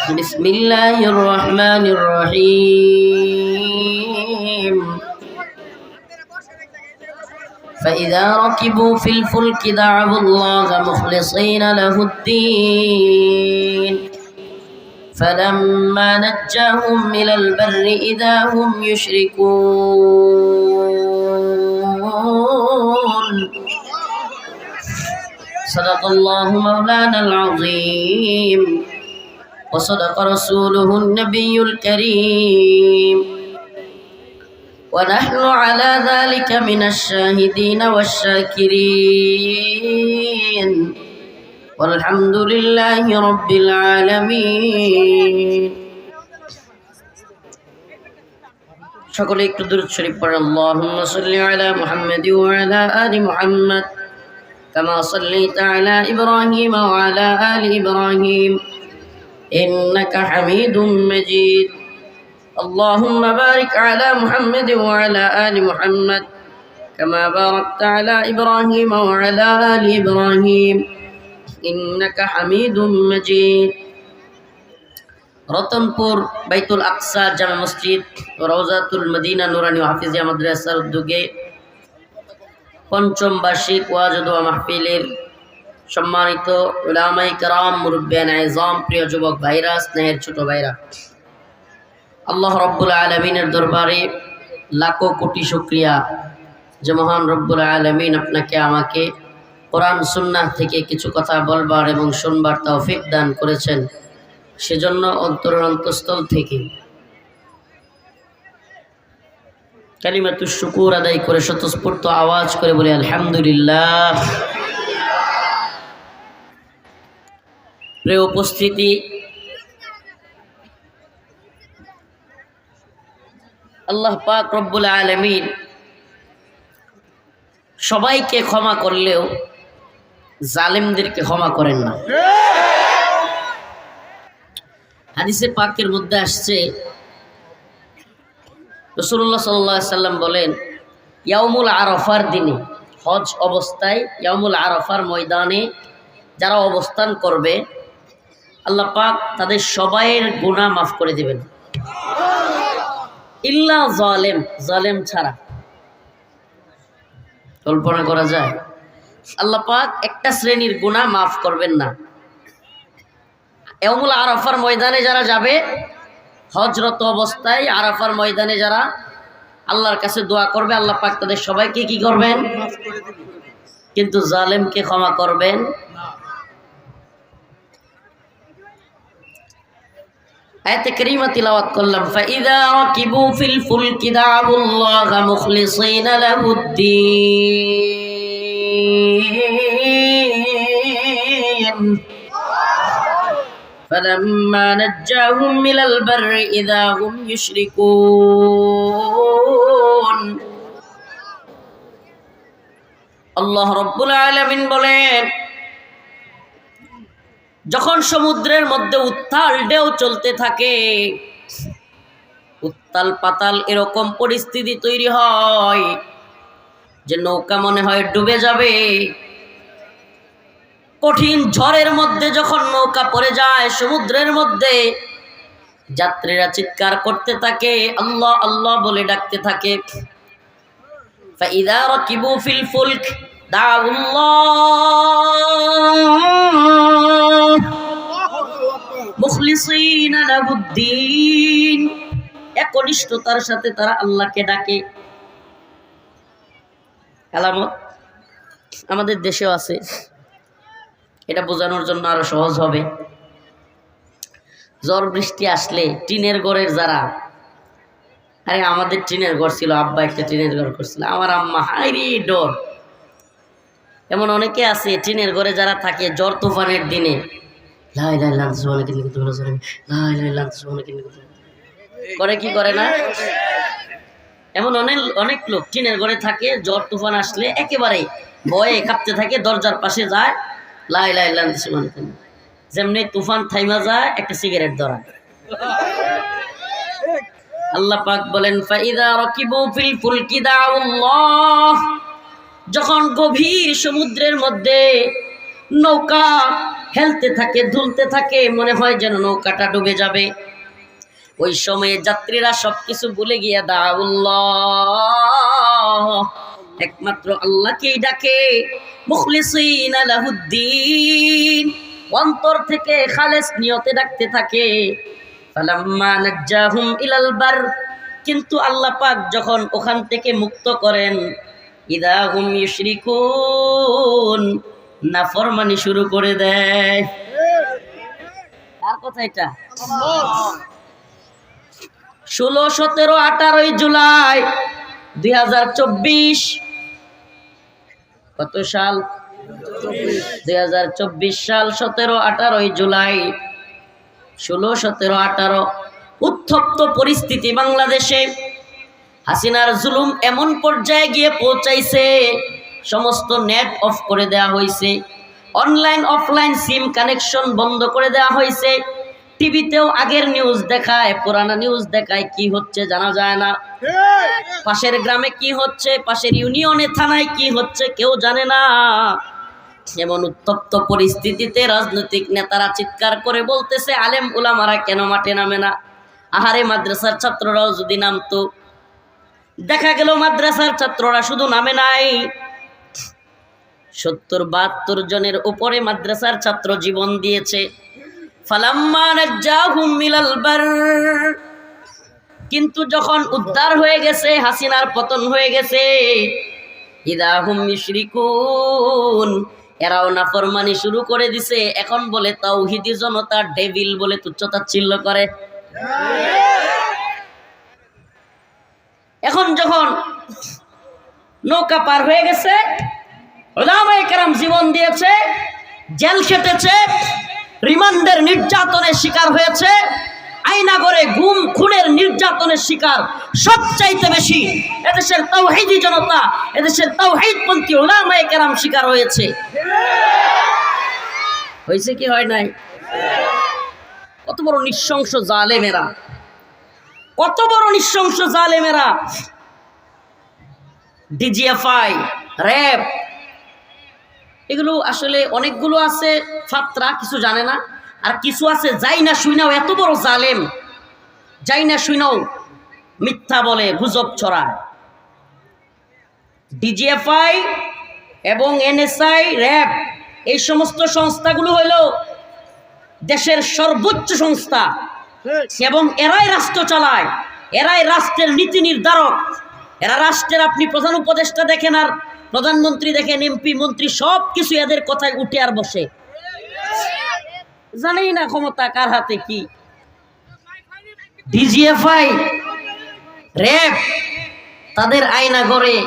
بسم الله الرحمن الرحيم فإذا ركبوا في الفلك دعوا الله مخلصين له الدين فلما نجاهم إلى البر إذا هم يشركون صدق الله مولانا العظيم وصدق رسوله النبي الكريم ونحن على ذلك من الشاهدين والشاكرين والحمد لله رب العالمين সকলে একটু দুরূদ শরীফ পড়েন اللهم صل على محمد وعلى آل محمد كما صليت على إبراهيم وعلى آل إبراهيم إنك حميد مجيد اللهم بارك على محمد وعلى آل محمد كما باركت على إبراهيم وعلى آل إبراهيم إنك حميد مجيد রতনপুর বাইতুল আকসা জামে মসজিদ রওজাতুল মদিনা নুরানি হাফিজিয়া মাদ্রাসার উদ্যোগে পঞ্চম বার্ষিক ওয়াজ ও দোয়া মাহফিলের সম্মানিত উলামায়ে কেরাম, মুরব্বিয়ান আযম, প্রিয় যুবক ভাইরা, স্নেহের ছোট ভাইরা, আল্লাহ রব্বুল আলামিনের দরবারে লাখো কোটি শুকরিয়া যে মহান রব্বুল আলামিন আপনাকে আমাকে কোরআন সুন্নাহ থেকে কিছু কথা বলবার এবং শুনবার তৌফিক দান করেছেন। সেজন্য অন্তরের অন্তঃস্থল থেকে কালিমাতুশ শুকুর আদায় করে স্বতঃস্ফূর্ত আওয়াজ করে বলি আলহামদুলিল্লাহ। প্রিয় উপস্থিতি, আল্লাহ পাক রব্বুল আলামিন সবাইকে ক্ষমা করলেও জালেমদেরকে ক্ষমা করেন না। হাদিসে পাকের মধ্যে আসছে, রাসূলুল্লাহ সাল্লাল্লাহু আলাইহি সাল্লাম বলেন, ইয়াউমুল আরাফার দিনে, হজ অবস্থায় ইয়াউমুল আরাফার ময়দানে যারা অবস্থান করবে, আল্লাহ পাক তাদের সবাইয়ের গুনাহ মাফ করে দেবেন, ইল্লা জালেম, জালেম ছাড়া। কল্পনা করা যায়? আল্লাহ পাক একটা শ্রেণীর গুনাহ মাফ করবেন না। ইয়াউমুল আরাফার ময়দানে যারা যাবে, হজরত অবস্থায় আরাফার ময়দানে যারা আল্লাহর কাছে দোয়া করবে, আল্লাহ পাক তাদের সবাইকে কি করবেন? কিন্তু জালেমকে ক্ষমা করবেন না। আয়াতে কারিমা তিলাওয়াত করলাম, ফাইযা রাকিবু ফিল ফুলকি দাউল্লাহা মুখলিসিনা লাহুদ্দীন فلما نجاهم إلى البر إذا هم يشركون আল্লাহ রব্বুল আলামিন বলেন, যখন সমুদ্রের মধ্যে উত্তাল ঢেউ চলতে থাকে, উত্তাল পাতাল এরকম পরিস্থিতি তৈরি হয় যে নৌকা মনে হয় ডুবে যাবে। কঠিন ঝড়ের মধ্যে যখন নৌকা পড়ে যায় সমুদ্রের মধ্যে, যাত্রীরা চিৎকার করতে থাকে, আল্লাহ আল্লাহ বলে ডাকতে থাকে। ফাইযা রাকিবু ফিল ফুলক দাউল্লাহ মুখলিসিনা লাহুদ্দীন, একনিষ্ঠতার সাথে তারা আল্লাহকে ডাকে। আলামত আমাদের দেশেও আছে, এটা বোঝানোর জন্য আরো সহজ হবে। ঝড় বৃষ্টি আসলে টিনের ঘরের যারা, আরে আমাদের টিনের ঘর ছিল, আব্বা একটা টিনের ঘর করছিল, আমার আম্মা হাইরে ডর। এমন অনেকে আছে টিনের ঘরে যারা থাকে, ঝড় তুফানের দিনে করে, কি করে না? এমন অনেক লোক টিনের ঘরে থাকে, ঝড় তুফান আসলে একেবারে ভয়ে কাঁপতে থাকে, দরজার পাশে যায় লা ইলাহা ইল্লাল্লাহ, যেমনি তুফান থাইমা যায় একটা সিগারেট ধরা। আল্লাহ পাক বলেন, ফাইযা রাকিবু ফিল ফুলকি দাউল্লাহ, যখন গভীর সমুদ্রের মধ্যে নৌকা হেলতে থাকে, দুলতে থাকে, মনে হয় যেন নৌকাটা ডুবে যাবে। ওই সময়ে যাত্রীরা সবকিছু ভুলে গিয়া দাউল্লাহ, একমাত্র আল্লাহকেই ডাকে, মুখলিসিনা লাহুদ্দিন, অন্তর থেকে খালেস নিয়তে ডাকতে থাকে। ফালাম্মা নাজ্জাহুম ইলাল বার, কিন্তু আল্লাহ পাক যখন ওখান থেকে মুক্ত করেন, ইদা হুম ইউশরিকুন, নাফরমানি শুরু করে দেয়। কার কথা এটা? 16, 17, 18 জুলাই 2024, কত সাল? 2024 সাল 17, 18 জুলাই, 16, 17, 18 উত্তপ্ত পরিস্থিতি বাংলাদেশে। হাসিনার জুলুম এমন পর্যায়ে গিয়ে পৌঁছাইছে, সমস্ত নেট অফ করে দেওয়া হয়েছে, অনলাইন অফলাইন সিম কানেকশন বন্ধ করে দেওয়া হয়েছে। টিভিতেও আগের নিউজ দেখায়, পুরানা নিউজ দেখায়, কি হচ্ছে জানা যায় না। পাশের গ্রামে কি হচ্ছে, পাশের ইউনিয়নে থানায় কি হচ্ছে কেউ জানে না। এমন উত্তপ্ত পরিস্থিতিতে রাজনৈতিক নেতারা চিৎকার করে বলতেছে, আলেম উলামারা কেন মাঠে নামে না? আহারে, মাদ্রাসার ছাত্ররাও যদি নামতো। দেখা গেল মাদ্রাসার ছাত্ররা শুধু নামে নাই, 70-72 জনের উপরে মাদ্রাসার ছাত্র জীবন দিয়েছে। ফালাম্মা নাজ্জাহুম মিনাল বার, কিন্তু যখন উদ্ধার হয়ে গেছে, হাসিনার পতন হয়ে গেছে, ইদা হুম ইউশরিকুন, এরাও নাফরমানি শুরু করে দিছে। এখন বলে তাওহীদি জনতা ডেভিল বলে তুচ্ছতাচ্ছিল্য করে। এখন যখন নৌকা পার হয়ে গেছে, উলামায়ে কেরাম জীবন দিয়েছে, জেল খেটেছে, রিমান্ডের নির্যাতনের শিকার হয়েছে, আয়নাগরে গুম খুনের নির্যাতনের শিকার সবচাইতে বেশি এদেশের তাওহীদি জনতা, এদেশের তাওহীদপন্থী উলামায়ে কেরাম শিকার হয়েছে। হয়েছে কি হয় নাই? কত বড় নৃশংস জালেমেরা, কত বড় নৃশংস জালেমেরা! ডিজিএফআই, র‍্যাব, এগুলো আসলে অনেকগুলো আছে ফাত্রা, কিছু জানে না, আর কিছু আছে যাই না শুইনাও এত বড় জালেম, যাই না শুইনাও মিথ্যা বলে, গুজব ছড়ায়। ডিজিএফআই এবং এনএসআই, র‍্যাব, এই সমস্ত সংস্থাগুলো হইল দেশের সর্বোচ্চ সংস্থা এবং এরাই রাষ্ট্র চালায়, এরাই রাষ্ট্রের নীতি নির্ধারক। এরা রাষ্ট্রের, আপনি প্রধান উপদেষ্টা দেখেন আর প্রধানমন্ত্রী দেখেন, এমপি মন্ত্রী, সব কিছু এদের কথায় উঠে আর বসে। জানেই না ক্ষমতা কার হাতে কি। ডিজিএফআই, র‍্যাব তাদের আয়না গড়ে,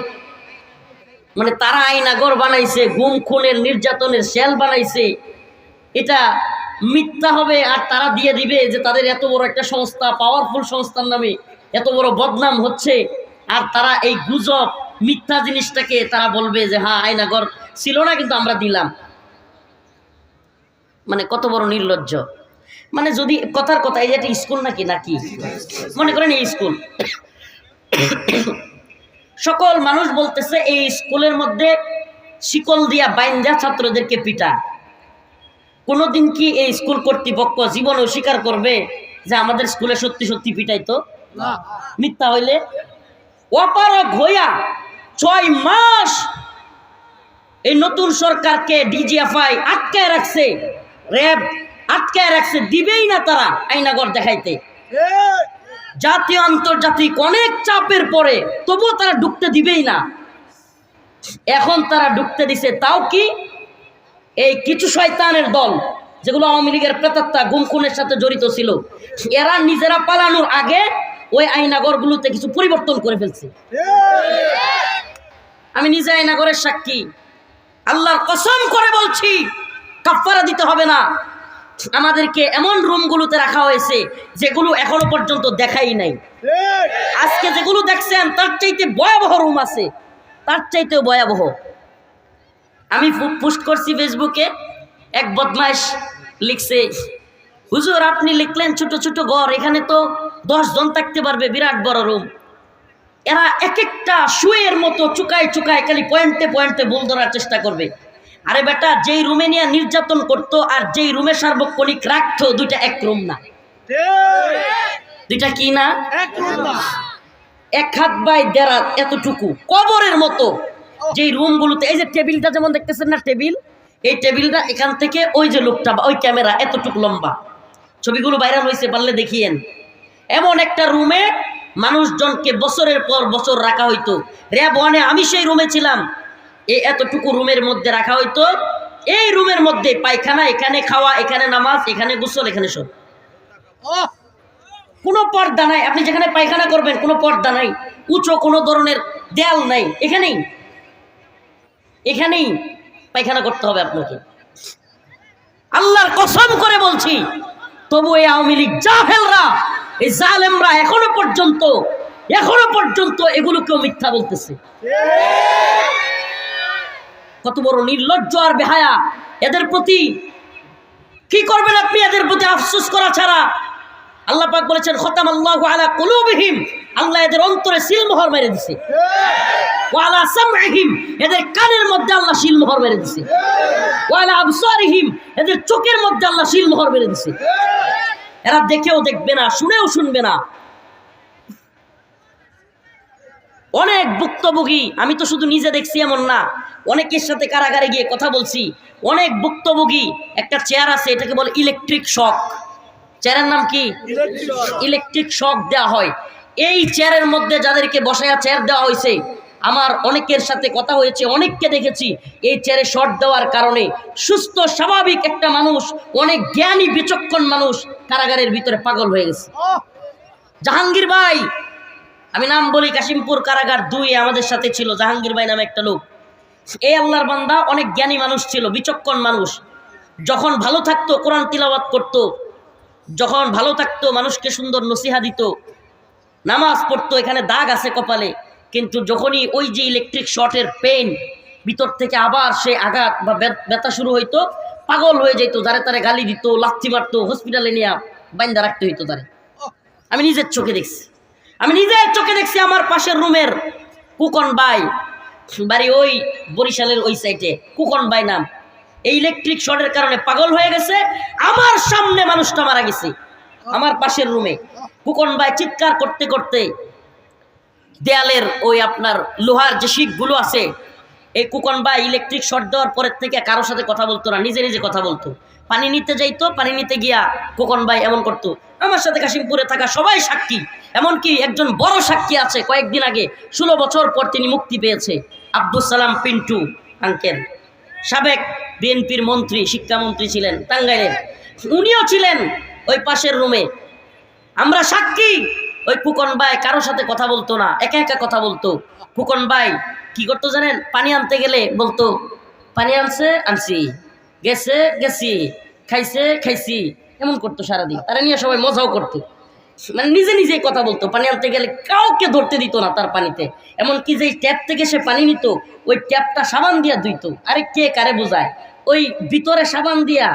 মানে তারা আয়না গড় বানাইছে, গুম খুনের নির্যাতনের সেল বানাইছে। এটা মিথ্যা হবে আর তারা দিয়ে দিবে যে তাদের এত বড় একটা সংস্থা, পাওয়ারফুল সংস্থার নামে এত বড় বদনাম হচ্ছে, আর তারা এই গুজব মিথ্যা জিনিসটাকে তারা বলবে যে হ্যাঁ আয়নাগর ছিল না কিন্তু আমরা দিলাম। মানে কত বড় নির্লজ্জ! মানে যদি কথার কথা, এই যে একটা স্কুল নাকি নাকি মনে করেন এই স্কুল, সকল মানুষ বলতেছে এই স্কুলের মধ্যে শিকল দিয়া বাইন্দা ছাত্রদেরকে পিটা। কোনোদিন কি এই স্কুল কর্তৃপক্ষ জীবনেও স্বীকার করবে যে আমাদের স্কুলে সত্যি সত্যি পিটাইতো? মিথ্যা হইলে অপারগ হইয়া 6 মাস এই নতুন সরকারকে ডিজিএফআই আটকায় রাখছে, র‍্যাব আটকায় রাখছে, দিবেই না তারা আয়নাগর দেখাইতে। জাতীয় আন্তর্জাতিক অনেক চাপের পরে তবুও তারা ঢুকতে দিবেই না। এখন তারা ঢুকতে দিছে, তাও কি এই কিছু শয়তানের দল যেগুলো আওয়ামী লীগের প্রেতাত্মা, গুম খুনের সাথে জড়িত ছিল, এরা নিজেরা পালানোর আগে ওই আয়নাগরগুলোতে কিছু পরিবর্তন করে ফেলছে। আমি নিজে আয়নাগরের সাক্ষী, আল্লাহর কসম করে বলছি, কাফারা দিতে হবে না। আমাদেরকে এমন রুমগুলোতে রাখা হয়েছে যেগুলো এখনো পর্যন্ত দেখাই নাই। আজকে যেগুলো দেখছেন তার চাইতে ভয়াবহ রুম আছে, তার চাইতেও ভয়াবহ। আমি পোস্ট করছি ফেসবুকে, এক বদমাইশ লিখছে, হুজুর আপনি লিখলেন ছোট ছোট ঘর, এখানে তো 10 জন থাকতে পারবে, বিরাট বড় রুম। এরা এক একটা শুয়ের মতো চুকায় চুকায় খালি পয়েন্টে পয়েন্টে ভুল ধরার চেষ্টা করবে। আরে বেটা, যেই রুমে নিয়ে নির্যাতন করতো আর যেই রুমে সার্বক্ষণিক রাখতো, দুইটা এক রুম না। দুইটা কি না? এক হাত বাই দেড় হাত এতটুকু, কবরের মতো। যেই রুমগুলোতে এই যে টেবিলটা যেমন দেখতেছেন না, টেবিল, এই টেবিলটা এখান থেকে ওই যে লোকটা, ওই ক্যামেরা এতটুকু লম্বা, ছবিগুলো ভাইরাল হয়েছে, পারলে দেখিয়েন। এমন একটা রুমে মানুষজনকে বছরের পর বছর রাখা হইতো। র্যাব ওয়ানে আমি সেই রুমে ছিলাম। এই এতটুকু রুমের মধ্যে রাখা হইতো। এই রুমের মধ্যে পায়খানা, এখানে খাওয়া, এখানে নামাজ, এখানে গোসল, এখানে সব। কোনো পর্দা নাই। আপনি যেখানে পায়খানা করবেন কোনো পর্দা নাই, উঁচু কোনো ধরনের দেয়াল নাই, এখানেই এখানেই পায়খানা করতে হবে আপনাকে। আল্লাহর কসম করে বলছি, তবু এই আওয়ামী লীগ জাহেলরা, এই জালেমরা এখনো পর্যন্ত এগুলোকেও মিথ্যা বলতেছে। কত বড় নির্লজ্জ আর বেহায়া এদের প্রতি! কি করবেন আপনি এদের প্রতি আফসোস করা ছাড়া? আল্লাহ পাক বলেছেন, খতামাল্লাহু আলা কুলুবিহিম, আল্লাহ এদের অন্তরে সিলমোহর মেরে দিয়েছে। ওয়া আলা সামইহিম, এদের কানের মধ্যে আল্লাহ সিলমোহর মেরে দিয়েছে। ওয়া আলা আবসারিহিম, এদের চোখের মধ্যে আল্লাহ সিলমোহর মেরে দিয়েছে। এরা দেখেও দেখবে না, শুনেও শুনবে না। অনেক ভুক্তভোগী, আমি তো শুধু নিজে দেখছি এমন না, অনেকের সাথে কারাগারে গিয়ে কথা বলছি। অনেক ভুক্তভোগী, একটা চেয়ার আছে, এটাকে বলে ইলেকট্রিক শক। চেয়ারের নাম কি? ইলেকট্রিক শক দেওয়া হয়। এই চেয়ারের মধ্যে যাদেরকে বসায়া চেয়ার দেওয়া হয়েছে, আমার অনেকের সাথে কথা হয়েছে, অনেককে দেখেছি এই চেয়ারে শর্ট দেওয়ার কারণে সুস্থ স্বাভাবিক একটা মানুষ, অনেক জ্ঞানী বিচক্ষণ মানুষ কারাগারের ভিতরে পাগল হয়ে গেছে। জাহাঙ্গীর ভাই, আমি নাম বলি, কাশিমপুর কারাগার 2 আমাদের সাথে ছিল জাহাঙ্গীর ভাই নামে একটা লোক। এই আল্লাহর বান্দা অনেক জ্ঞানী মানুষ ছিল, বিচক্ষণ মানুষ। যখন ভালো থাকতো কোরআন তিলাওয়াত করতো, যখন ভালো থাকতো মানুষকে সুন্দর নসিহা দিত, নামাজ পড়তো, এখানে দাগ আছে কপালে। কিন্তু যখনই ওই যে ইলেকট্রিক শর্টের পেইন, ভিতর থেকে আবার সে আঘাত বা ব্যথা শুরু হইতো, পাগল হয়ে যেত, যারে তারে গালি দিত, লাথি মারতো, হসপিটালে নিয়ে বাইন্দা রাখতে হইতো তারে। আমি নিজের চোখে দেখছি। আমার পাশের রুমের কুকন ভাই, বাড়ি ওই বরিশালের ওই সাইডে, কুকন ভাই নাম, এই ইলেকট্রিক শর্টের কারণে পাগল হয়ে গেছে। আমার সামনে মানুষটা মারা গেছে, আমার পাশের রুমে। কুকন ভাই চিৎকার করতে করতে দেয়ালের ওই আপনার লোহার যে শিকগুলো আছে, এই কুকন ভাই ইলেকট্রিক শর্ট দেওয়ার পরের থেকে কারোর সাথে কথা বলতো না, নিজে নিজে কথা বলতো। পানি নিতে যাইতো, পানি নিতে গিয়া কুকন ভাই এমন করতো। আমার সাথে কাশিমপুরে থাকা সবাই সাক্ষী, এমনকি একজন বড় সাক্ষী আছে, কয়েকদিন আগে 16 বছর পর তিনি মুক্তি পেয়েছে, আব্দুল সালাম পিন্টু আঙ্কেল, সাবেক বিএনপির মন্ত্রী, শিক্ষামন্ত্রী ছিলেন টাঙ্গাইলের। উনিও ছিলেন ওই পাশের রুমে। আমরা সাক্ষী। ওই কুকন ভাই কারোর সাথে কথা বলতো না, একা একা কথা বলতো। কুকন ভাই কি করতো জানেন? পানি আনতে গেলে বলতো, পানি আনছি, গেছি, খাইছি, এমন করতো সারাদিন। তারা নিয়ে সবাই মজাও করতো, মানে নিজে নিজেই কথা বলতো। পানি আনতে গেলে কাউকে ধরতে দিত না তার পানিতে। এমনকি যেই ট্যাপ থেকে সে পানি নিত, ওই ট্যাপটা সাবান দিয়া ধুইতো। আরে কে কারে বোঝায়? ওই ভিতরে সাবান দিয়া,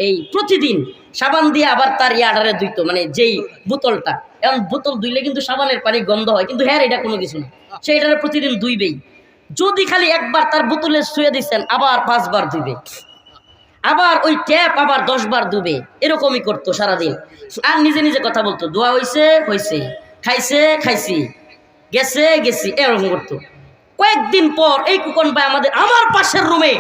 এই প্রতিদিন সাবান দিয়ে আবার তার ইয়াডারে ধুইতো, মানে যেই বোতলটা। এখন বোতল ধুইলে কিন্তু সাবানের পানি গন্ধ হয়, কিন্তু হ্যাঁ এটা কোনো কিছু না, সে এটারে প্রতিদিন ধুইবেই। যদি খালি একবার তার বোতলে শুয়ে দিচ্ছেন, আবার 5 বার ধুইবে, আবার ওই ট্যাপ আবার 10 বার ধুবে, এরকমই করতো সারাদিন। আর নিজে নিজে কথা বলতো, দোয়া হইছে, খাইছি, গেছি, এরকম করতো। কয়েকদিন পর এই কুকন ভাই আমার পাশের রুমে,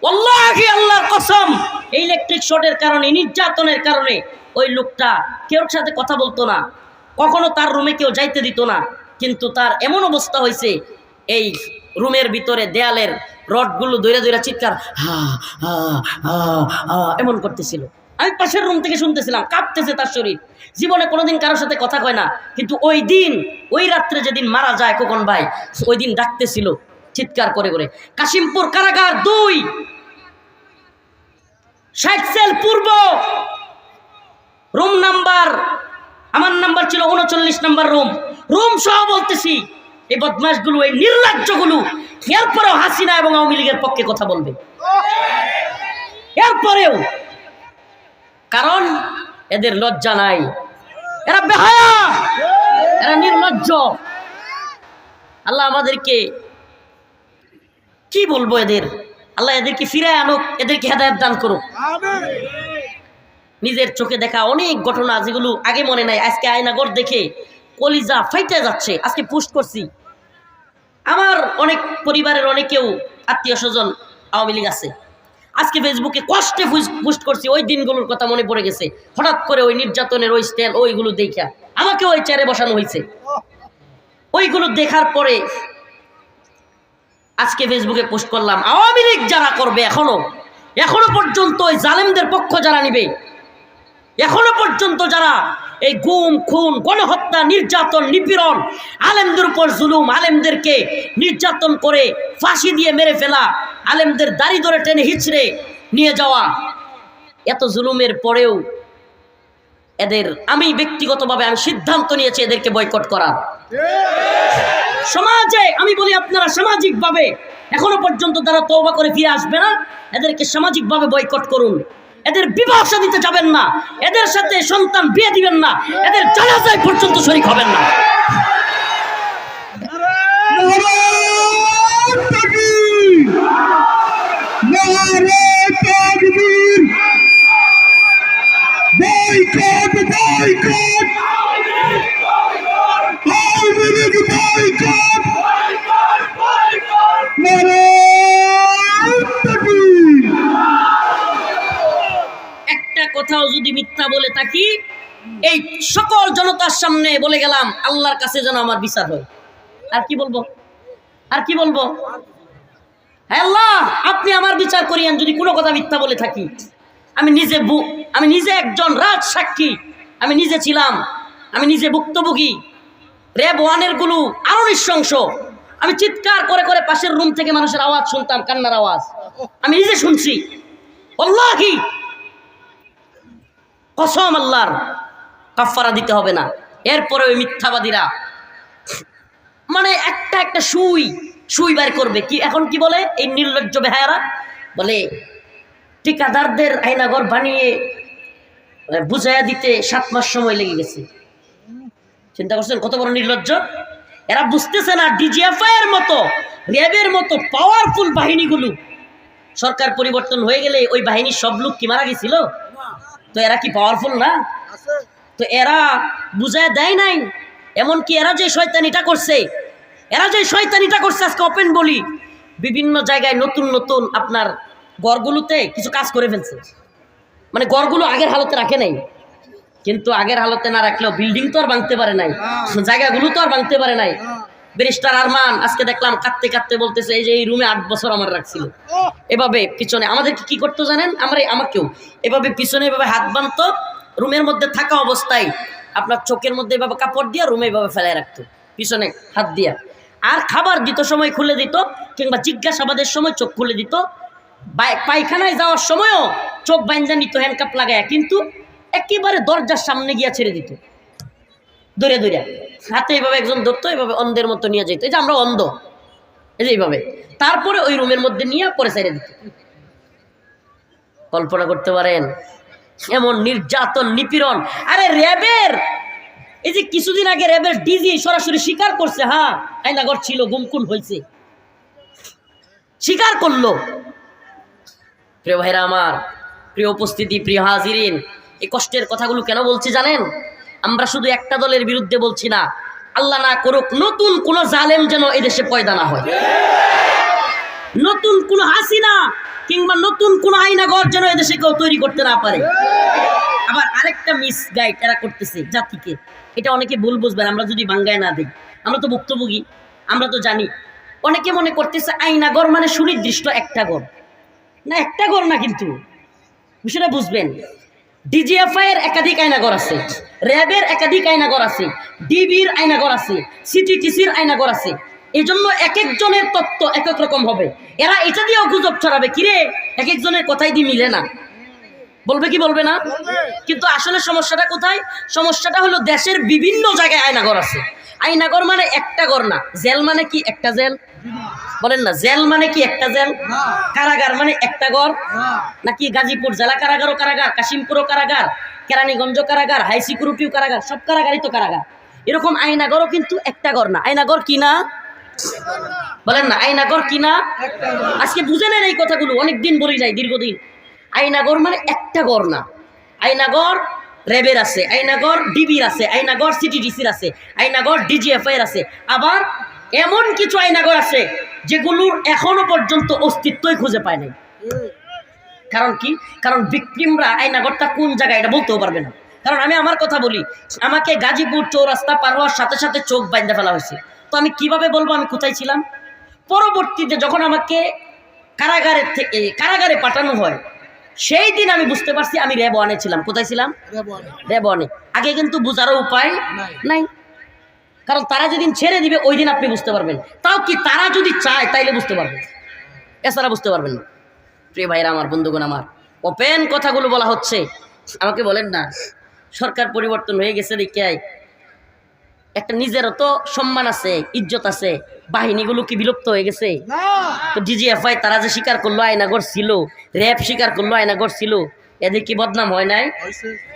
ওয়াল্লাহি আল্লাহর কসম, এই ইলেকট্রিক শর্টের কারণে, নির্যাতনের কারণে ওই লোকটা কেউ সাথে কথা বলতো না, কখনো তার রুমে কেউ যাইতে দিত না। কিন্তু তার এমন অবস্থা হয়েছে, এই রুমের ভিতরে দেয়ালের রডগুলো ধরে চিৎকার এমন করতেছিল। আমি পাশের রুম থেকে শুনতেছিলাম, কাঁপতেছে তার শরীর। জীবনে কোনোদিন কারোর সাথে কথা কয় না, কিন্তু ওই দিন, ওই রাত্রে যেদিন মারা যায় খোকন ভাই, ওই দিন ডাকতেছিল চিৎকার করে করে। কাশিমপুর কারাগার 2, 60 সেল পূর্ব, রুম নাম্বার, আমার নাম্বার ছিল 39 নাম্বার রুম সহ বলতেছি। এই বদমাশগুলো, এই নির্লজ্জগুলো এরপরেও হাসিনা এবং আওয়ামী লীগের পক্ষে কথা বলবে, এরপরেও। কারণ এদের লজ্জা নাই, এরা বেহায়া, এরা নির্লজ্জ। আল্লাহ আমাদেরকে কি বলবো এদের, আল্লাহ এদেরকে ফিরে আনুক, এদেরকে হেদায়েত দান করুক। নিজের চোখে দেখা অনেক ঘটনা যেগুলো আগে মনে নাই, আজকে আয়নাগর দেখে কলিজা ফাইটে যাচ্ছে। আজকে পোস্ট করছি, আমার অনেক পরিবারের অনেকেও আত্মীয় স্বজন আওয়ামী লীগ আছে, আজকে ফেসবুকে কষ্টে পোস্ট করছি, ওই দিনগুলোর কথা মনে পড়ে গেছে। হঠাৎ করে ওই নির্যাতনের ওই স্টাইল ওইগুলো দেখা আমাকে ওই চেয়ারে বসানো হয়েছে। ওইগুলো দেখার পরে আজকে ফেসবুকে পোস্ট করলাম, আওয়ামী লীগ যারা করবে এখনো পর্যন্ত ওই জালেমদের পক্ষ যারা নিবে, এখনো পর্যন্ত যারা এই গুম খুন গণহত্যা নির্যাতন নিপীড়ন আলেমদের উপর জুলুম, আলেমদেরকে নির্যাতন করে ফাঁসি দিয়ে মেরে ফেলা, আলেমদের দাড়ি ধরে টেনে হিচড়ে নিয়ে যাওয়া, এত জুলুমের পরেও এদের আমি ব্যক্তিগতভাবে আমি সিদ্ধান্ত নিয়েছি এদেরকে বয়কট করা। সমাজে আমি বলি আপনারা সামাজিকভাবে এখনো পর্যন্ত যারা তওবা করে ফিরে আসবে না, এদেরকে সামাজিকভাবে বয়কট করুন। এদের বিবাহ দিতে যাবেন না, এদের সাথে সন্তান বিয়ে দিবেন না, এদের জানাজায় পর্যন্ত শরীক হবেন না। একটা কথাও যদি মিথ্যা বলে থাকি এই সকল জনতার সামনে বলে গেলাম, আল্লাহর কাছে যেন আমার বিচার হয়। আর কি বলবো, আর কি বলবো? হ্যাঁ আল্লাহ, আপনি আমার বিচার করিয়েন যদি কোনো কথা মিথ্যা বলে থাকি। আমি নিজে একজন রাজ সাক্ষী, আমি নিজে ছিলাম, আমি নিজে ভুক্তভোগী। র্যাব ওয়ানের গুলো আরো নৃশংস। আমি চিৎকার করে করে পাশের রুম থেকে মানুষের আওয়াজ শুনতাম, কান্নার আওয়াজ আমি নিজে শুনছি। আল্লাহি কসম, আল্লাহর কাফারা দিতে হবে না। এরপরে ওই মিথ্যাবাদীরা মানে একটা সুই বের করবে। কি এখন কি বলে এই নির্লজ্জ বেহায়ারা? বলে ঠিকাদারদের আয়নাঘর বানিয়ে বুঝাইয়া দিতে 7 মাস সময় লেগে গেছে। চিন্তা করছেন কত বড় নির্লজ্জ? এরা বুঝতেছে না ডিজিএফআই এর মতো র্যাবের মতো পাওয়ারফুল বাহিনীগুলো সরকার পরিবর্তন হয়ে গেলে ওই বাহিনীর সব লোক কি মারা গেছিল? তো এরা কি পাওয়ারফুল না? তো এরা বুঝায় দেয় নাই। এমনকি এরা যে শয়তানিটা করছে আজকে ওপেন বলি, বিভিন্ন জায়গায় নতুন নতুন আপনার ঘরগুলোতে কিছু কাজ করে ফেলছে। মানে ঘরগুলো আগের হালতে রাখে নাই, কিন্তু আগের হালতে না রাখলেও বিল্ডিং তো আর ভাঙতে পারে নাই, জায়গাগুলো তো আর ভাঙতে পারে নাই। ব্যারিস্টার আরমান আজকে দেখলাম কাঁদতে কাঁদতে বলতেছে এই যে এই রুমে 8 বছর আমার রাখছিল। এভাবে পিছনে আমাদেরকে কি করতো জানেন? আমাকেও এভাবে পিছনে এভাবে হাত বাঁধতো, রুমের মধ্যে থাকা অবস্থায় আপনার চোখের মধ্যে এভাবে কাপড় দিয়ে রুমে এভাবে ফেলায় রাখতো পিছনে হাত দিয়া। আর খাবার দিত সময় খুলে দিত, কিংবা জিজ্ঞাসাবাদের সময় চোখ খুলে দিত। পায়খানায় যাওয়ার সময়ও চোখ বাইন্ধা নিত হ্যান্ডকাপ লাগায়, কিন্তু একেবারে দরজার সামনে গিয়া ছেড়ে দিত দৌড়ে দৌড়ে। হাতে এইভাবে একজন ধরতো, এইভাবে অন্ধের মতো নিয়ে যেত, এই যে আমরা অন্ধ, এই যে এইভাবে। তারপরে ওই রুমের মধ্যে নিয়ে পরে ছেড়ে দিত। কল্পনা করতে পারেন এমন নির্যাতন নিপীড়ন? আরে র্যাবের এই যে কিছুদিন আগে র্যাবের ডিজি সরাসরি স্বীকার করছে, হ্যাঁ আয়নাঘর ছিল, গুমকুন হয়েছে, স্বীকার করলো। প্রিয় ভাইরা আমার, প্রিয় উপস্থিতি, প্রিয় হাজিরিন, এই কষ্টের কথাগুলো কেন বলছি জানেন? আমরা শুধু একটা দলের বিরুদ্ধে বলছি না, আল্লাহ না করুক নতুন কোন জালেম যেন এদেশে পয়দা না হয়, নতুন কোন হাসিনা কিংবা নতুন কোন আয়নাঘর যেন এদেশে কেউ তৈরি করতে না পারে। আবার আরেকটা মিসগাইড এরা করতেছে জাতিকে, এটা অনেকে ভুল বুঝবেন। আমরা যদি বাঙ্গায় না দিই, আমরা তো ভুক্তভোগী, আমরা তো জানি। অনেকে মনে করতেছে আয়নাঘর মানে সুনির্দিষ্ট একটা ঘর, না একটা ঘর না, কিন্তু বিষয়টা বুঝবেন। ডিজিএফআই এর একাধিক আয়নাঘর আছে, র্যাবের একাধিক আয়নাঘর আছে, ডিবির আয়নাঘর আছে, সিটিটিসির আয়নাঘর আছে। এই জন্য এক একজনের তত্ত্ব এক এক রকম হবে। এরা এটা দিয়েও গুজব ছড়াবে, কিরে এক একজনের কথাই দিয়ে মিলে না, বলবে কি বলবে না? কিন্তু আসলে সমস্যাটা কোথায়? সমস্যাটা হলো দেশের বিভিন্ন জায়গায় আয়নাঘর আছে। আয়নাঘর মানে একটা ঘর না। জেল মানে কি একটা জেল? বলেন না, জেল মানে কি একটা জেল? কারাগার মানে একটা ঘর নাকি? গাজীপুর জেলা কারাগারও কারাগার, কাশিমপুরও কারাগার, কেরানীগঞ্জ কারাগার, হাই সিকিউরিটিও কারাগার, সব কারাগারই তো কারাগার। এরকম আয়নাঘরও কিন্তু একটা ঘর না। আয়নাঘর কি না? বলেন না, আয়নাগর কি না? আজকে বুঝে নেন এই কথাগুলো, অনেকদিন বলি নাই, দীর্ঘদিন। আয়নাগর মানে একটা গড় না। আয়নাগর র্যাবের আছে, আয়নাগর ডিবির আছে, আয়নাগর সিটিডিসির আছে, আয়নাগর ডিজিএফআই এর আছে, আবার এমন কিছু আয়নাগর আছে যেগুলোর এখনো পর্যন্ত অস্তিত্বই খুঁজে পায় নাই। কারণ কি? কারণ বিক্রিমরা আয়নাগরটা কোন জায়গায় এটা বলতেও পারবে না। কারণ আমি আমার কথা বলি, আমাকে গাজীপুর চৌরাস্তা পার হওয়ার সাথে সাথে চোখ বাইন্ধে ফেলা হয়েছে, তো আমি কিভাবে বলবো আমি কোথায় ছিলাম? পরবর্তীতে যখন আমাকে কারাগারে পাঠানো হয়, সেই দিন আমি বুঝতে পারছি আমি র্যাব ওয়ানে ছিলাম। কোথায় ছিলাম? র্যাব ওয়ানে। আগে কিন্তু বুঝারও উপায় নাই, কারণ তারা যেদিন ছেড়ে দিবে ওই দিন আপনি বুঝতে পারবেন। তাও কি তারা যদি চায় তাইলে বুঝতে পারবেন, এছাড়া বুঝতে পারবেন না। প্রিয় ভাইরা আমার, বন্ধুগণ আমার, ওপেন কথাগুলো বলা হচ্ছে। আমাকে বলেন না, সরকার পরিবর্তন হয়ে গেছে দেখে একটা নিজেরও তো সম্মান আছে, ইজ্জত আছে, বাহিনীগুলো কি বিলুপ্ত হয়ে গেছে? তো ডিজিএফআই তারা যে স্বীকার করলো আয়নাগর ছিল, র্যাব স্বীকার করলো আয়নাগর ছিল, এদের কি বদনাম হয় নাই?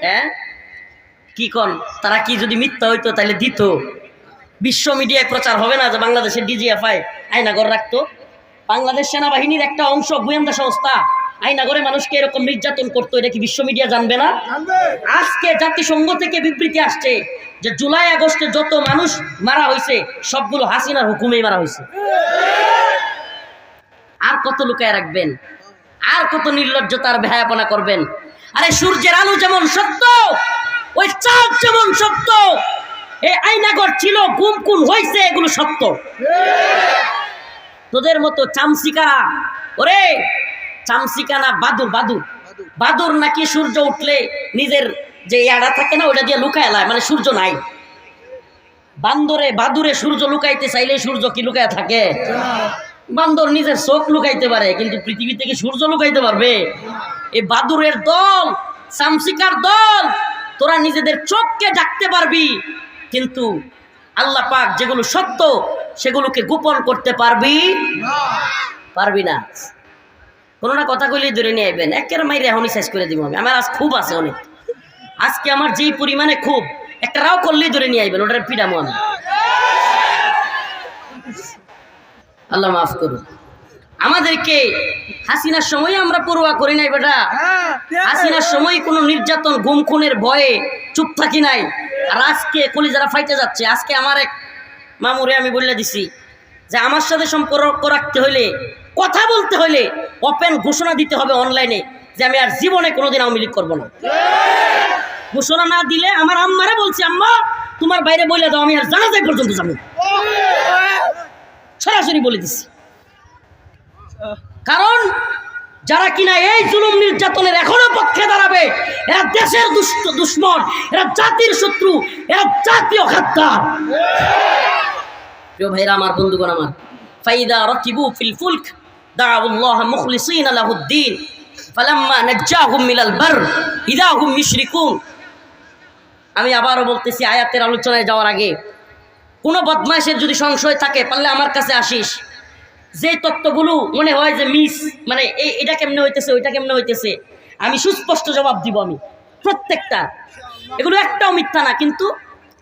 হ্যাঁ, কি কন? তারা কি যদি মিথ্যা হইতো তাহলে দিত? বিশ্ব মিডিয়ায় প্রচার হবে না যে বাংলাদেশের ডিজিএফআই আয়নাগর রাখতো? বাংলাদেশ সেনাবাহিনীর একটা অংশ গোয়েন্দা সংস্থা আয়নাগরে মানুষকে এরকম নির্যাতন করতো, এটা কি বিশ্ব মিডিয়া জানবে না? আজকে জাতিসংঘ থেকে বিবৃতি আসছে যে জুলাই আগস্টে যত মানুষ মারা হয়েছে সবগুলো হাসিনার হুকুমেই মারা হয়েছে। আর কত লুকায় রাখবেন? আর কত নির্লজ্জতার বেহায়াপনা করবেন? আরে সূর্যের আলো যেমন সত্য, ওই চাঁদ যেমন সত্য, এই আয়নাগর ছিল, গুম খুন হয়েছে, এগুলো সত্য। তোদের মতো চামচিকারা, ওরে চামচিকা না, বাদুর বাদুর বাদুর নাকি সূর্য উঠলে নিজের যে ইয়াড়া থাকে না ওটা দিয়ে লুকায় লায়, মানে সূর্য নাই। বাদুরে সূর্য লুকাইতে চাইলে সূর্য কি লুকায় থাকে? বান্দর নিজের চোখ লুকাইতে পারে, কিন্তু পৃথিবী থেকে সূর্য লুকাইতে পারবে? এই বাদুরের দল, চামচিকার দল, তোরা নিজেদের চোখকে ডাকতে পারবি, কিন্তু আল্লাহ পাক যেগুলো সত্য সেগুলোকে গোপন করতে পারবি না। কোনো না কথা কইলেই ধরে নিয়ে আইবেন, একের মাইরে এখনই শেষ করে দিব আমি। আমার আজ খুব আছে অনেক, আজকে আমার যেই পরিমাণে খুব, একটা রাও করলেই ধরে নিয়ে আইবেন, ওটার পিডামো আমি। আল্লাহ মাফ করুন আমাদেরকে। হাসিনার সময় আমরা পরোয়া করি নাই বেটা, হাসিনার সময় কোনো নির্যাতন গুম খুনের ভয়ে চুপ থাকি নাই। আর আজকে কলিজারা ফাইটে যাচ্ছে। আজকে আমার এক মামুরে আমি বলে দিছি যে আমার সাথে সম্পর্ক রাখতে হলে, কথা বলতে হলে ওপেন ঘোষণা দিতে হবে অনলাইনে যে আমি আর জীবনে কোনোদিন আওয়ামী লীগ করবো না। ঘোষণা না দিলে আমার আম্মারে বলছি, আম্মা তোমার বাইরে বলে দাও আমি আর জানাজাই পর্যন্ত যাবো, সরাসরি বলে দিছি। কারণ যারা কিনা এই জুলুম নির্যাতনের এখনো পক্ষে দাঁড়াবে, এরা দেশের দুশ্মন, এরা জাতির শত্রু, এরা জাতীয় খাদ্দার। প্রিয় ভাইরা আমার, বন্ধুগণ আমার, ফাইদা রাকিবু ফিল ফুলক দাউল্লাহ মুখলিসিনা লাহুদ্দিন ফালাম্মা নাজ্জাহুম মিনাল বার ইযা হুম ইউশরিকুন। আমি আবারও বলতেছি, আয়াতের আলোচনায় যাওয়ার আগে কোনো বদমাইশের যদি সংশয় থাকে পারলে আমার কাছে আসিস। যে তত্ত্বগুলো মনে হয় যে মিস, মানে এটা কেমনে হইতেছে, ওইটা কেমনে হইতেছে, আমি সুস্পষ্ট জবাব দিব আমি প্রত্যেকটা। এগুলো একটাও মিথ্যা না, কিন্তু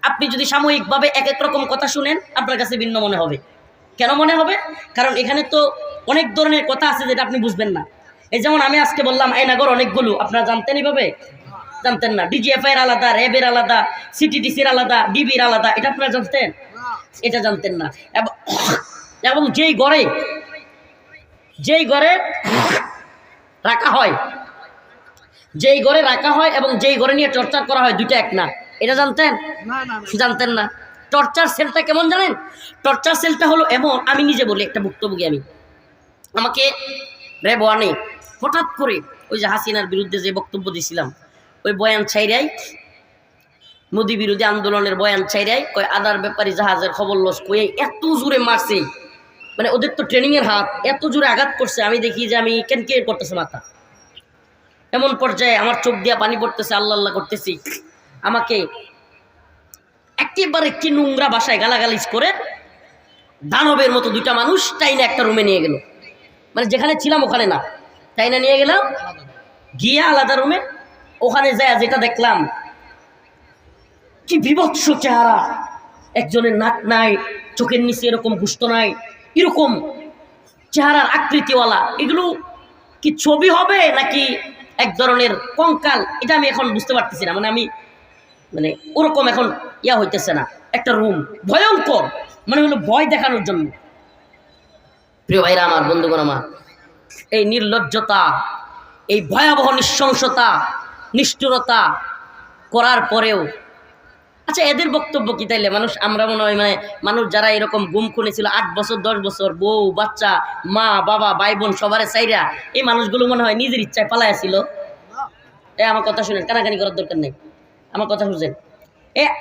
আপনি যদি সাময়িকভাবে এক এক রকম কথা শুনেন আপনার কাছে ভিন্ন মনে হবে। কেন মনে হবে? কারণ এখানে তো অনেক ধরনের কথা আছে যেটা আপনি বুঝবেন না। এই যেমন আমি আজকে বললাম আয়নাগর অনেকগুলো, আপনারা জানতেন এইভাবে? জানতেন না। ডিজিএফআই এর আলাদা, র্যাবের আলাদা, সিটিডিসির আলাদা, ডিবির আলাদা, এটা আপনারা জানতেন? এটা জানতেন না। এবং যেই ঘরে রাখা হয়, এবং যেই ঘরে নিয়ে টর্চার করা হয়, দুইটা এক না, এটা জানতেন? জানতেন না। টর্চার সেলটা কেমন জানেন? টর্চার সেলটা হলো এমন, আমি নিজে বলি একটা ভুক্তভোগী, আমাকে র্যাব ওয়ানে হঠাৎ করে ওই যে হাসিনার বিরুদ্ধে যে বক্তব্য দিয়েছিলাম, ওই বয়ান ছাইরাই, মোদি বিরোধী আন্দোলনের বয়ান ছাইরাই, কয় আদার ব্যাপারী জাহাজের খবর লস কয়ে এত জোরে মারছে, মানে ওদের তো ট্রেনিংয়ের হাত, এত জোরে আঘাত করছে, আমি দেখি যে আমি কেন করতেছে মাথা, এমন পর্যায়ে আমার চোখ দিয়া পানি পড়তেছে, আল্লাহ আল্লাহ করতেছি। আমাকে একেবারে কি নোংরা ভাষায় গালাগালিজ করে দানবের মতো দুইটা মানুষ টাইনা একটা রুমে নিয়ে গেল, মানে যেখানে ছিলাম ওখানে না, টাইনা নিয়ে গেলাম, গিয়া আলাদা রুমে। ওখানে যায় যেটা দেখলাম, কি বিভৎস চেহারা, একজনের নাক নাই, চোখের নিচে এরকম গুস্ত নাই, এরকম চেহারার আকৃতিওয়ালা, এগুলো কি ছবি হবে নাকি এক ধরনের কঙ্কাল, এটা আমি এখন বুঝতে পারতেছি না। মানে ওরকম এখন ইয়া হইতেছে না, একটা রুম ভয়ঙ্কর, মানে হলো ভয় দেখানোর জন্য। প্রিয় ভাইরা আমার, বন্ধুগণ আমার, এই নির্লজ্জতা, এই ভয়াবহ নৃশংসতা, নিষ্ঠুরতা করার পরেও, আচ্ছা এদের বক্তব্য কি তাইলে মানুষ, আমরা মনে হয় মানে মানুষ যারা এরকম গুম খুনে ছিল 8 বছর 10 বছর, বউ বাচ্চা মা বাবা ভাই বোন সবারে চাইরা, এই মানুষগুলো মনে হয় নিজের ইচ্ছায় পালায়া ছিল। আমার কথা শুনেন, কানাকানি করার দরকার নেই, আমার কথা শুনছেন।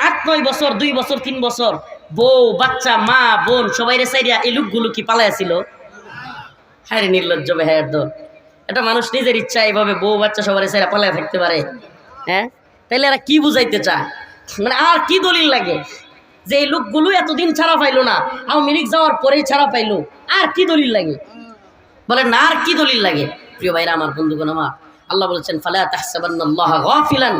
8-9 বছর 2 বছর 3 বছর বউ বাচ্চা মা বোন সবাইরে চাইরা এই লোকগুলো কি পালায়া ছিল? হ্যাঁ রে নির্লজ্জ বেহায়ার দল, এটা মানুষ নিজের ইচ্ছা এইভাবে বউ বাচ্চা সবারে চাইরা পালায়া থাকতে পারে? হ্যাঁ, তাইলে এরা কি বুঝাইতে চায়? মানে আর কি দলিল লাগে যে এই লোকগুলো এতদিন ছাড়া পাইলো না, আওয়ামী লীগ যাওয়ার পরেই ছাড়া পাইলো? আর কি দলিল লাগে বলেন না? আর কি দলিল লাগে? প্রিয় ভাইরা আমার, বন্ধুগণ আমার, আল্লাহ বলেছেন ফালা তাহসাবান্নাল্লাহা গাফিলান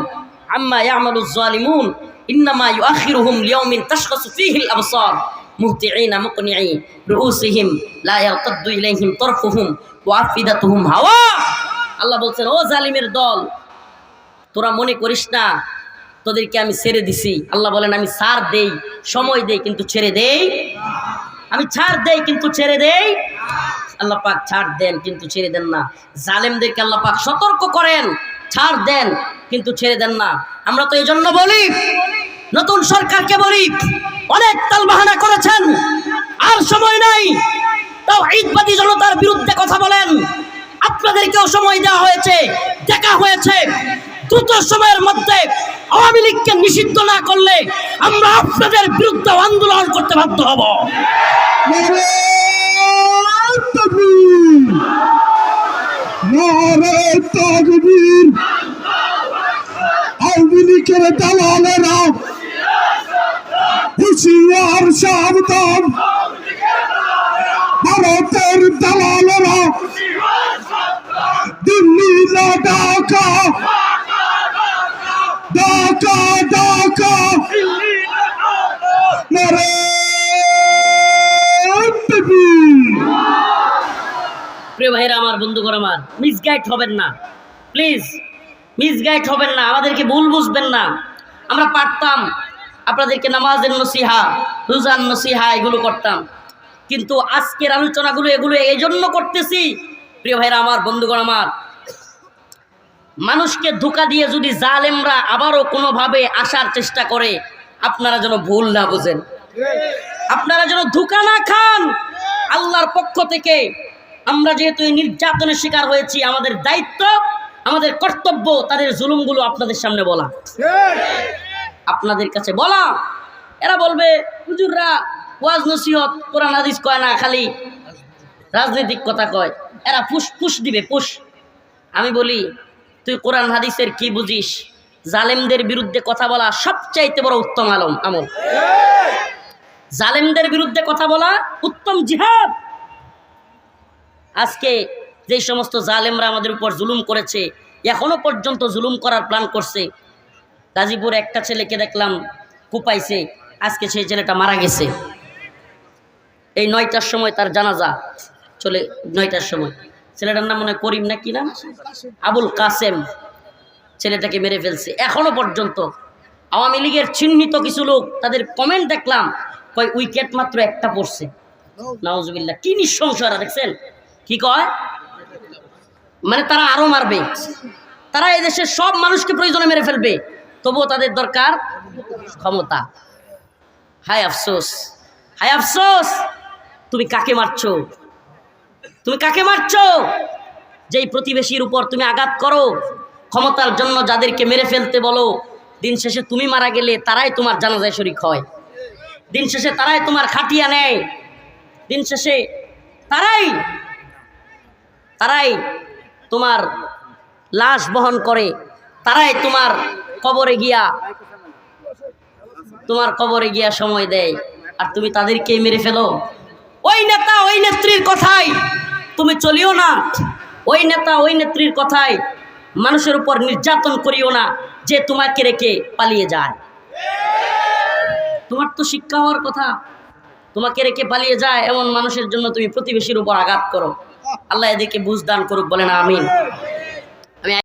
আম্মা ইয়ামালুজ জালিমুন ইন্নামা ইউআখিরুহুম লিয়াউমিন তাশখাসু ফীহিল আবসার মুহতিঈনা মুকনিঈ রুউসিহিম লা ইয়ারতাদ্দু ইলাইহিম তারফুহুম ওয়া আফিদাতুহুম হাওয়া। আল্লাহ বলছেন, ও জালিমের দল, তোরা মনে করিস না তোদেরকে আমি ছেড়ে দিছি। আল্লাহ বলেন, আমি ছাড় দেই, সময় দেই, কিন্তু ছেড়ে দেই। আমি ছাড় দেই কিন্তু ছেড়ে দেই। আল্লাহ পাক ছাড় দেন কিন্তু ছেড়ে দেন না। জালেমদেরকে আল্লাহ পাক সতর্ক করেন, ছাড় দেন কিন্তু ছেড়ে দেন না। আমরা তো এই জন্য বলি, নতুন সরকারকে বলি, অনেক তালবাহানা করেছেন, আর সময় নাই, তাওহীদবাদী জনতার বিরুদ্ধে কথা বলেন। আপনাদেরকেও সময় দেওয়া হয়েছে, দেখা হয়েছে, দ্রুত সময়ের মধ্যে আওয়ামী লীগকে নিষিদ্ধ না করলে আমরা আপনাদের বিরুদ্ধে আন্দোলন করতে বাধ্য হব। আওয়ামী লীগের দালালেরা হুঁশিয়ার সাবধান, ভারতের দালালেরা দিল্লি না ঢাকা, ঢাকা ঢাকা নারে তাকবীর। প্রিয় ভাইরা আমার, বন্ধুগণ আমার, মিসগাইড হবেন না প্লিজ, মিসগাইড হবেন না, আমাদেরকে ভুল বুঝবেন না। আমরা পারতাম আপনাদেরকে নামাজের নসিহা, রোজার নসিহা এগুলো করতাম, কিন্তু আজকের আলোচনাগুলো এগুলো এই জন্য করতেছি প্রিয় ভাইরা আমার, বন্ধুগণ আমার, মানুষকে ধোঁকা দিয়ে যদি জালেমরা আবারও কোনোভাবে আসার চেষ্টা করে, আপনারা যেন ভুল না বুঝেন, আপনারা যেন ধোঁকা না খান। আল্লাহর পক্ষ থেকে আমরা যেহেতু এই নির্যাতনের শিকার হয়েছি, আমাদের দায়িত্ব, আমাদের কর্তব্য তাদের জুলুমগুলো আপনাদের সামনে বলা, আপনাদের কাছে বলা। এরা বলবে হুজুররা ওয়াজ নসিহত কোরআন হাদিস কয় না, খালি রাজনৈতিক কথা কয়, এরা পুশ পুশ দিবে পুশ। আমি বলি, তুই কোরআন হাদিসের কি বুঝিস? জালেমদের বিরুদ্ধে কথা বলা সবচাইতে বড় উত্তম আমল। জালেমদের বিরুদ্ধে কথা বলা উত্তম জিহাদ। আজকে যে সমস্ত জালেমরা আমাদের উপর জুলুম করেছে, এখনো পর্যন্ত জুলুম করার প্ল্যান করছে। গাজীপুর একটা ছেলেকে দেখলাম কুপাইছে, আজকে সেই ছেলেটা মারা গেছে। এই 9টার সময় তার জানাজা, চলে 9টার সময়। ছেলেটার নাম মনে হয় করিম না কি নাম, আবুল কাসেম, ছেলেটাকে মেরে ফেলছে। এখনো পর্যন্ত আওয়ামী লীগের চিহ্নিত কিছু লোক, তাদের কমেন্ট দেখলাম, কয় উইকেট মাত্র একটা পড়ছে। নাউজুবিল্লাহ, কি নৃশংসরা দেখছেন, কি কয়, মানে তারা আরো মারবে, তারা এদেশের সব মানুষকে প্রয়োজনে মেরে ফেলবে, তবুও তাদের দরকার ক্ষমতা। হায় আফসোস, হায় আফসোস, তুমি কাকে মারছো? তুমি কাকে মারছো? যেই প্রতিবেশীর উপর তুমি আঘাত করো, ক্ষমতার জন্য যাদেরকে মেরে ফেলতে বলো, দিন শেষে তুমি মারা গেলে তারাই তোমার জানাজায় শরীক হয়, দিন শেষে তারাই তোমার খাটিয়া নেয়, দিন শেষে তারাই তোমার লাশ বহন করে, তারাই তোমার কবরে গিয়া সময় দেয়, আর তুমি তাদেরকেই মেরে ফেলো। ওই নেতা ওই নেত্রীর কথাই তুমি চলিও না, ওই নেতা ওই নেত্রীর কথাই মানুষের উপর নির্যাতন করিও না, যে তোমাকে রেখে পালিয়ে যায়। তোমার তো শিক্ষা হওয়ার কথা, তোমাকে রেখে পালিয়ে যায় এমন মানুষের জন্য তুমি প্রতিবেশীর উপর আঘাত করো। আল্লাহ এদেরকে বুঝ দান করুক, বলেন আমিন।